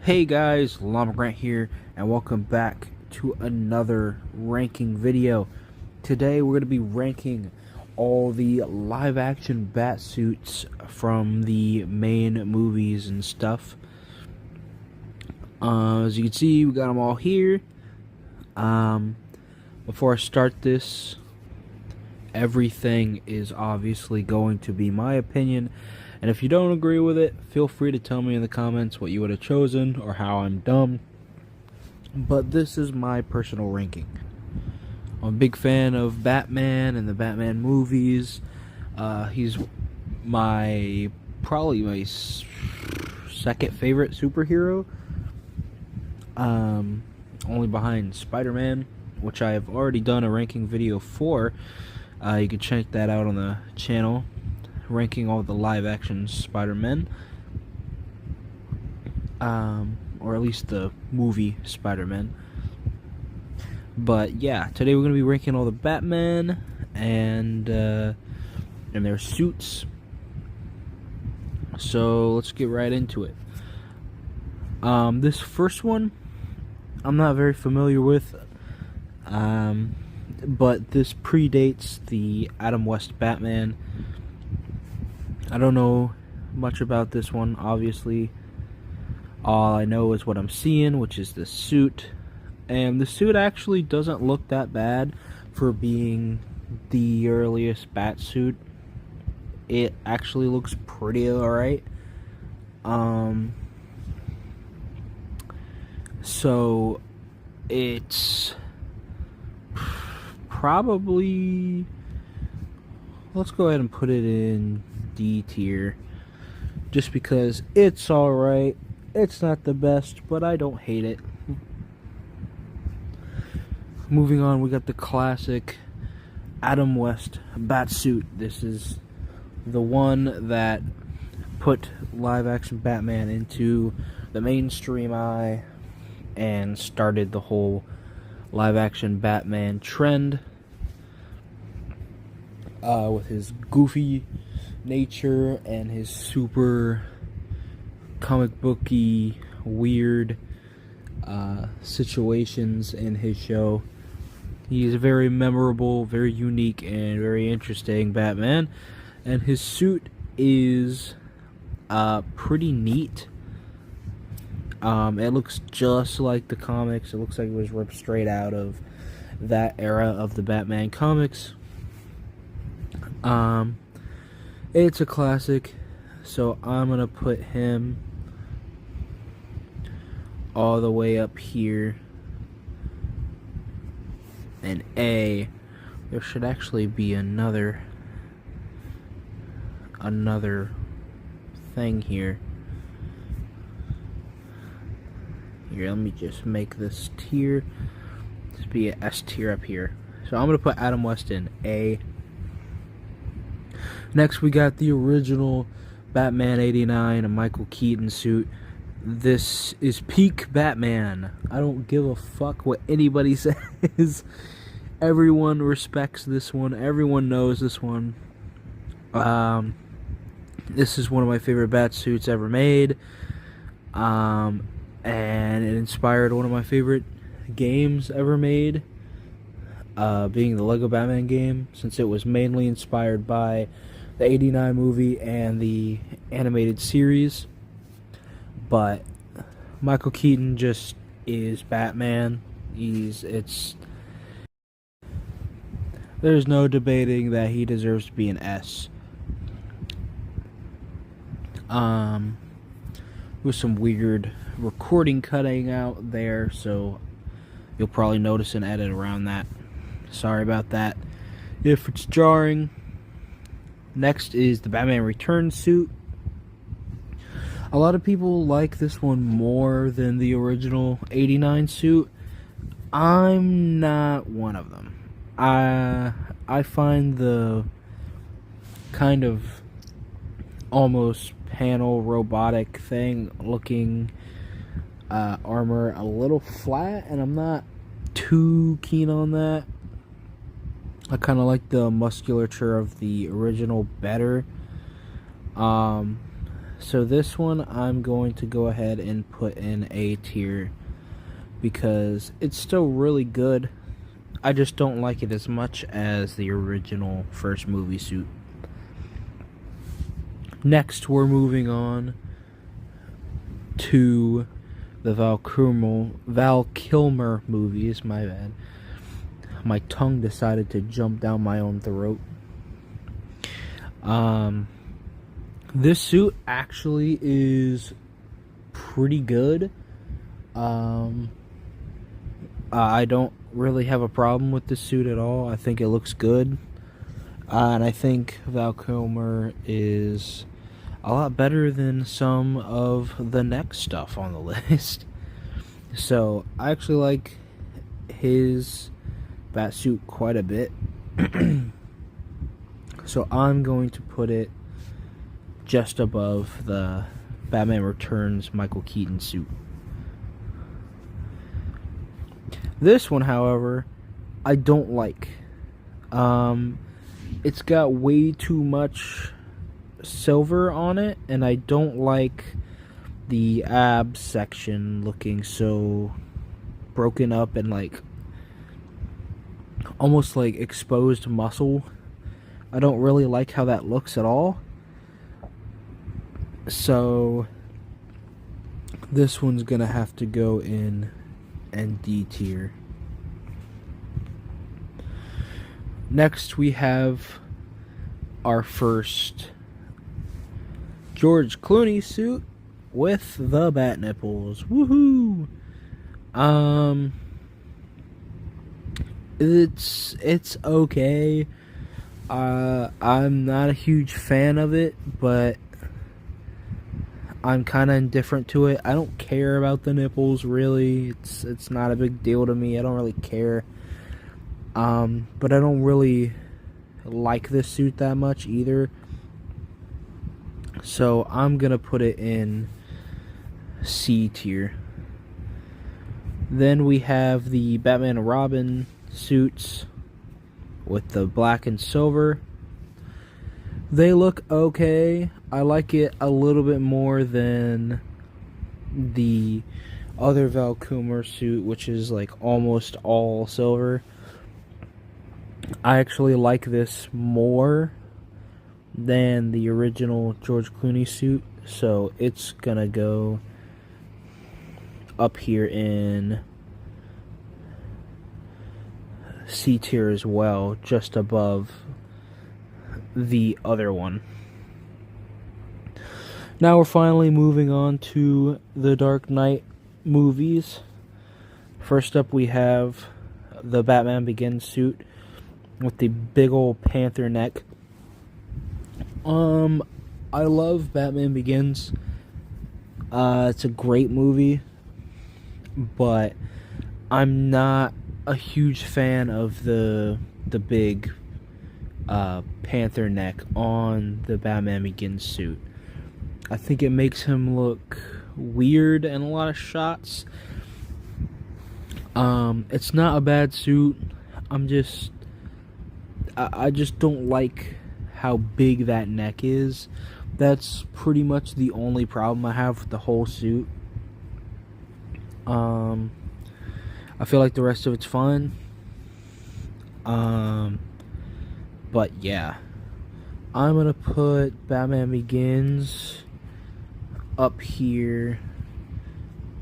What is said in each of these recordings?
Hey guys, Llama Grant here, and welcome back to another ranking video. Today we're going to be ranking all the live-action Batsuits from the main movies and stuff. As you can see, we got them all here. Before I start this, everything is obviously going to be my opinion. And if you don't agree with it, feel free to tell me in the comments what you would have chosen or how I'm dumb. But this is my personal ranking. I'm a big fan of Batman and the Batman movies. He's probably my second favorite superhero. Only behind Spider-Man, which I have already done a ranking video for. You can check that out on the channel, ranking all the live-action Spider-Man, or at least the movie Spider-Man. But yeah, today we're going to be ranking all the Batman and their suits. So let's get right into it. This first one I'm not very familiar with, but this predates the Adam West Batman. I don't know much about this one, obviously. All I know is what I'm seeing, which is the suit. And the suit actually doesn't look that bad for being the earliest Batsuit. It actually looks pretty alright. So it's probably, let's go ahead and put it in D tier, just because it's alright. It's not the best, but I don't hate it. Moving on, we got the classic Adam West Batsuit. This is the one that put live action Batman into the mainstream eye and started the whole live action Batman trend, with his goofy nature and his super comic booky weird situations in his show. He's a very memorable, very unique, and very interesting Batman, and his suit is pretty neat. It looks just like the comics. It looks like it was ripped straight out of that era of the Batman comics. It's a classic, so I'm gonna put him all the way up here. And A. There should actually be another thing here. Here, let me just make this tier. Just be an S tier up here. So I'm gonna put Adam West in A. Next, we got the original Batman '89, a Michael Keaton suit. This is peak Batman. I don't give a fuck what anybody says. Everyone respects this one. Everyone knows this one. This is one of my favorite Batsuits ever made. And it inspired one of my favorite games ever made, being the Lego Batman game, since it was mainly inspired by the '89 movie and the animated series. But Michael Keaton just is Batman. There's no debating that he deserves to be an S. With some weird recording cutting out there, so you'll probably notice an edit around that. Sorry about that if it's jarring. Next is the Batman Returns suit. A lot of people like this one more than the original '89 suit. I'm not one of them. I find the kind of almost panel robotic thing looking armor a little flat, and I'm not too keen on that. I kind of like the musculature of the original better. So this one I'm going to go ahead and put in A tier because it's still really good. I just don't like it as much as the original first movie suit. Next, we're moving on to the Val Kilmer movies. My bad. My tongue decided to jump down my own throat. This suit actually is pretty good. I don't really have a problem with this suit at all. I think it looks good. And I think Val Kilmer is a lot better than some of the next stuff on the list. So, I actually like his Batsuit quite a bit. So, I'm going to put it just above the Batman Returns Michael Keaton suit. This one, however, I don't like. It's got way too much silver on it, and I don't like the abs section looking so broken up and like almost like exposed muscle. I don't really like how that looks at all. So this one's gonna have to go in D tier. Next we have our first George Clooney suit with the bat nipples. Woohoo! It's okay. I'm not a huge fan of it, but I'm kind of indifferent to it. I don't care about the nipples, really. It's not a big deal to me. I don't really care. But I don't really like this suit that much either. So I'm gonna put it in C tier. Then we have the Batman and Robin suits with the black and silver. They look okay. I like it a little bit more than the other Val Kilmer suit, which is like almost all silver. I actually like this more than the original George Clooney suit, so it's gonna go up here in C tier as well, just above the other one. Now we're finally moving on to the Dark Knight movies. First up we have the Batman Begins suit with the big old panther neck. I love Batman Begins. It's a great movie, but I'm not a huge fan of the big panther neck on the Batman Begins suit. I think it makes him look weird in a lot of shots. It's not a bad suit. I just don't like how big that neck is. That's pretty much the only problem I have with the whole suit. I feel like the rest of it's fine. But yeah, I'm gonna put Batman Begins up here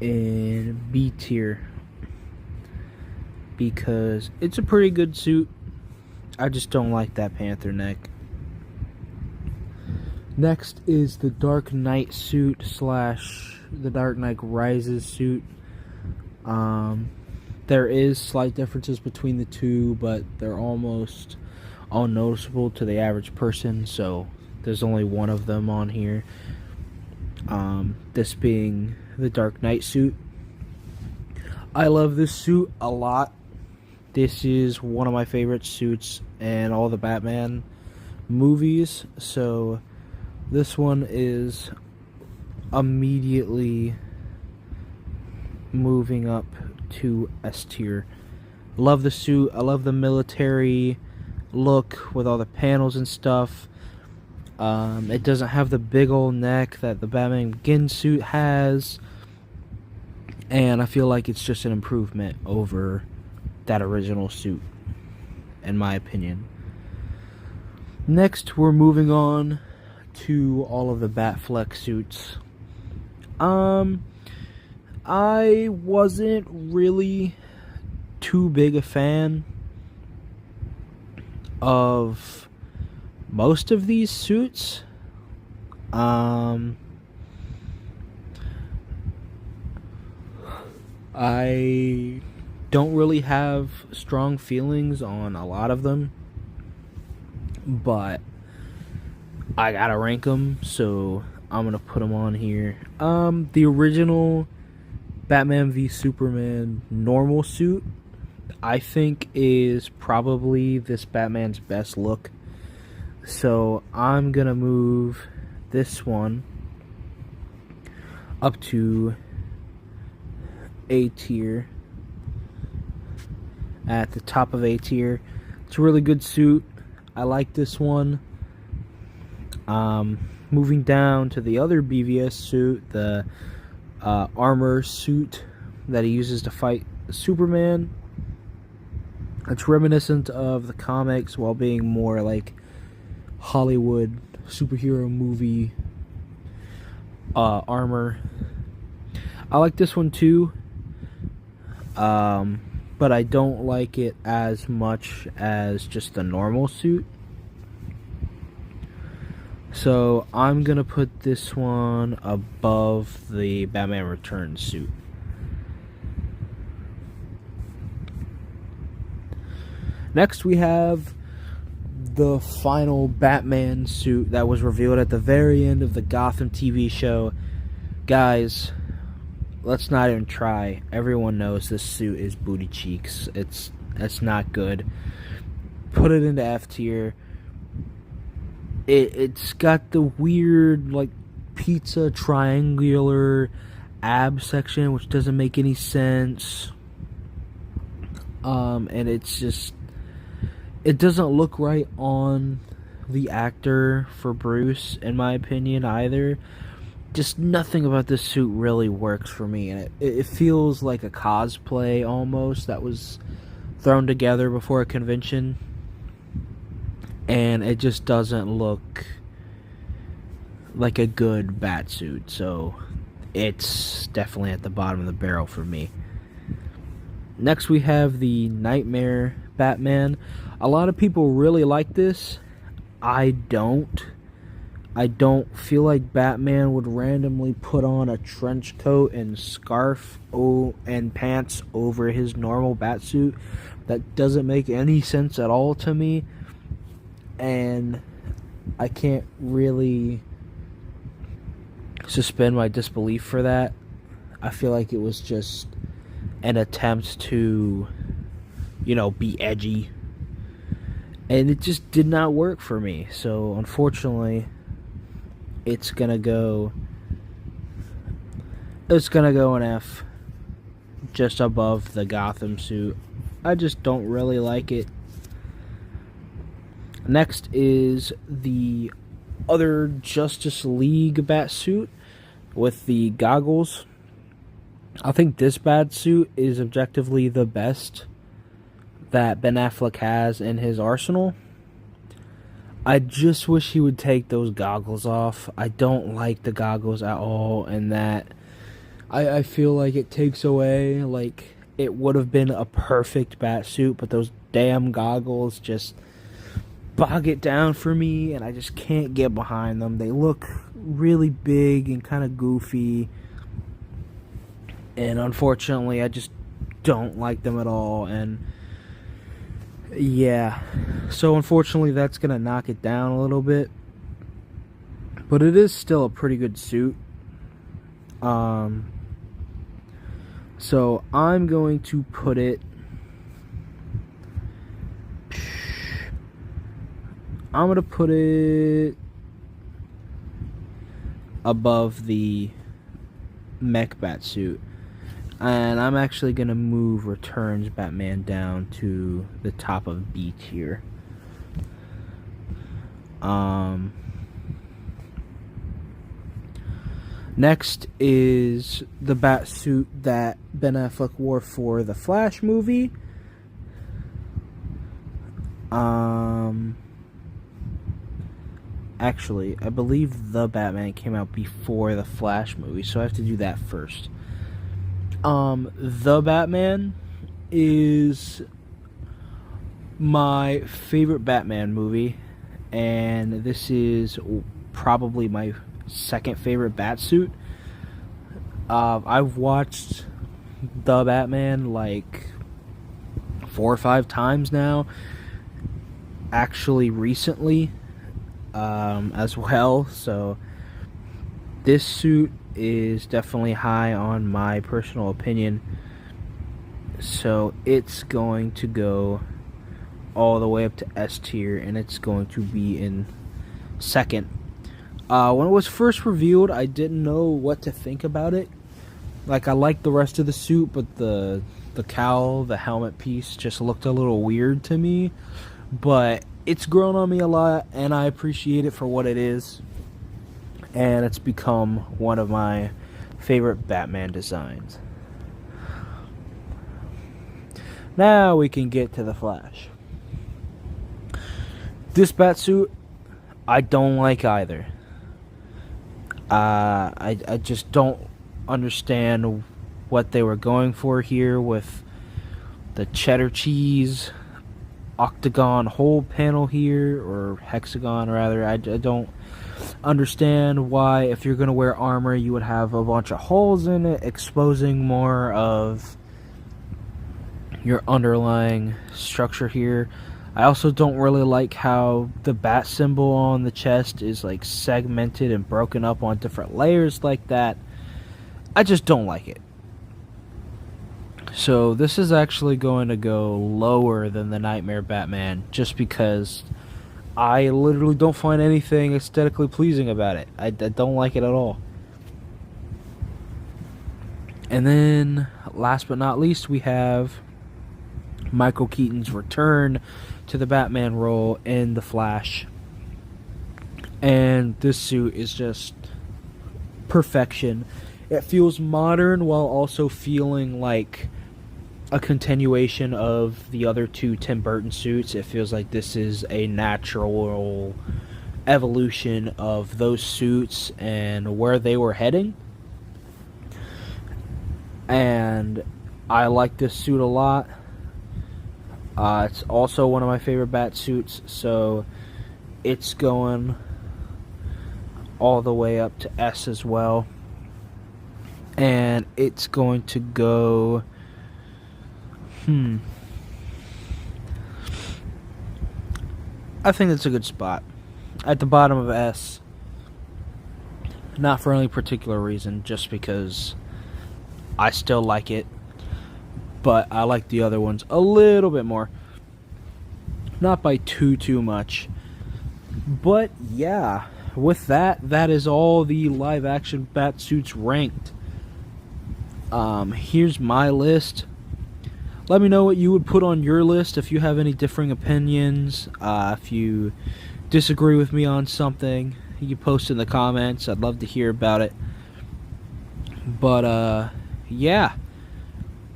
in B tier because it's a pretty good suit. I just don't like that panther neck. Next is the Dark Knight suit / the Dark Knight Rises suit. There is slight differences between the two, but they're almost unnoticeable to the average person, so there's only one of them on here. This being the Dark Knight suit. I love this suit a lot. This is one of my favorite suits in all the Batman movies, so this one is immediately moving up to S tier. Love the suit. I love the military look with all the panels and stuff. It doesn't have the big old neck that the Batman Begins suit has, and I feel like it's just an improvement over that original suit, in my opinion. Next, we're moving on to all of the Batfleck suits. I wasn't really too big a fan of most of these suits. I don't really have strong feelings on a lot of them, but I gotta rank them, so I'm gonna put them on here. The original Batman v Superman normal suit, I think, is probably this Batman's best look. So I'm gonna move this one up to A tier. At the top of A tier. It's a really good suit. I like this one. Moving down to the other BVS suit, the armor suit that he uses to fight Superman. It's reminiscent of the comics while being more like Hollywood superhero movie armor. I like this one too, but I don't like it as much as just the normal suit. So I'm gonna put this one above the Batman Returns suit. Next we have the final Batman suit that was revealed at the very end of the Gotham TV show. Guys, let's not even try. Everyone knows this suit is booty cheeks. It's not good. Put it into F tier. It's got the weird like pizza triangular ab section, which doesn't make any sense. And it's just, it doesn't look right on the actor for Bruce, in my opinion, either. Just nothing about this suit really works for me, and it feels like a cosplay almost that was thrown together before a convention, and it just doesn't look like a good bat suit, so it's definitely at the bottom of the barrel for me. Next we have the Nightmare Batman. A lot of people really like this. I don't feel like Batman would randomly put on a trench coat and scarf and pants over his normal Batsuit. That doesn't make any sense at all to me, and I can't really suspend my disbelief for that. I feel like it was just an attempt to, be edgy, and it just did not work for me. So unfortunately, it's gonna go an F, just above the Gotham suit. I just don't really like it. Next is the other Justice League bat suit with the goggles. I think this bat suit is objectively the best that Ben Affleck has in his arsenal. I just wish he would take those goggles off. I don't like the goggles at all, and that I feel like it takes away, like, it would have been a perfect bat suit, but those damn goggles just bog it down for me, and I just can't get behind them. They look really big and kind of goofy, and unfortunately I just don't like them at all. And yeah, so unfortunately that's gonna knock it down a little bit, but it is still a pretty good suit. So I'm going to put it, above the mech bat suit, and I'm actually gonna move Returns Batman down to the top of B tier. Next is the bat suit that Ben Affleck wore for the Flash movie. Actually, I believe The Batman came out before the Flash movie, so I have to do that first. The Batman is my favorite Batman movie, and this is probably my second favorite Batsuit. I've watched The Batman like 4 or 5 times now, actually recently, as well, so this suit is definitely high on my personal opinion, so it's going to go all the way up to S tier, and it's going to be in second. When it was first revealed, I didn't know what to think about it. Like, I liked the rest of the suit, but the cowl, the helmet piece just looked a little weird to me. But it's grown on me a lot, and I appreciate it for what it is. And it's become one of my favorite Batman designs. Now we can get to the Flash. This Batsuit, I don't like either. I just don't understand what they were going for here with the cheddar cheese octagon hole panel here, or hexagon rather. I don't understand why, if you're going to wear armor, you would have a bunch of holes in it, exposing more of your underlying structure here. I also don't really like how the bat symbol on the chest is like segmented and broken up on different layers like that. I just don't like it. So this is actually going to go lower than the Nightmare Batman, just because I literally don't find anything aesthetically pleasing about it. I don't like it at all. And then, last but not least, we have Michael Keaton's return to the Batman role in The Flash. And this suit is just perfection. It feels modern while also feeling like a continuation of the other two Tim Burton suits. It feels like this is a natural evolution of those suits and where they were heading. And I like this suit a lot. It's also one of my favorite bat suits, so it's going all the way up to S as well. And it's going to go... I think that's a good spot. At the bottom of S. Not for any particular reason, just because I still like it. But I like the other ones a little bit more. Not by too much. But yeah, with that is all the live action Batsuits ranked. Here's my list. Let me know what you would put on your list if you have any differing opinions. If you disagree with me on something, you can post in the comments. I'd love to hear about it. But yeah.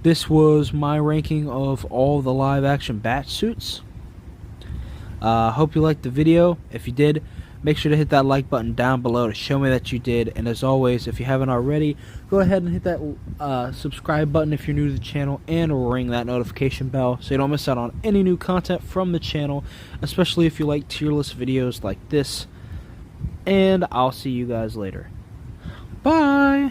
This was my ranking of all the live action Batsuits. Hope you liked the video. If you did, make sure to hit that like button down below to show me that you did. And as always, if you haven't already, go ahead and hit that subscribe button if you're new to the channel, and ring that notification bell so you don't miss out on any new content from the channel, especially if you like tier list videos like this. And I'll see you guys later. Bye!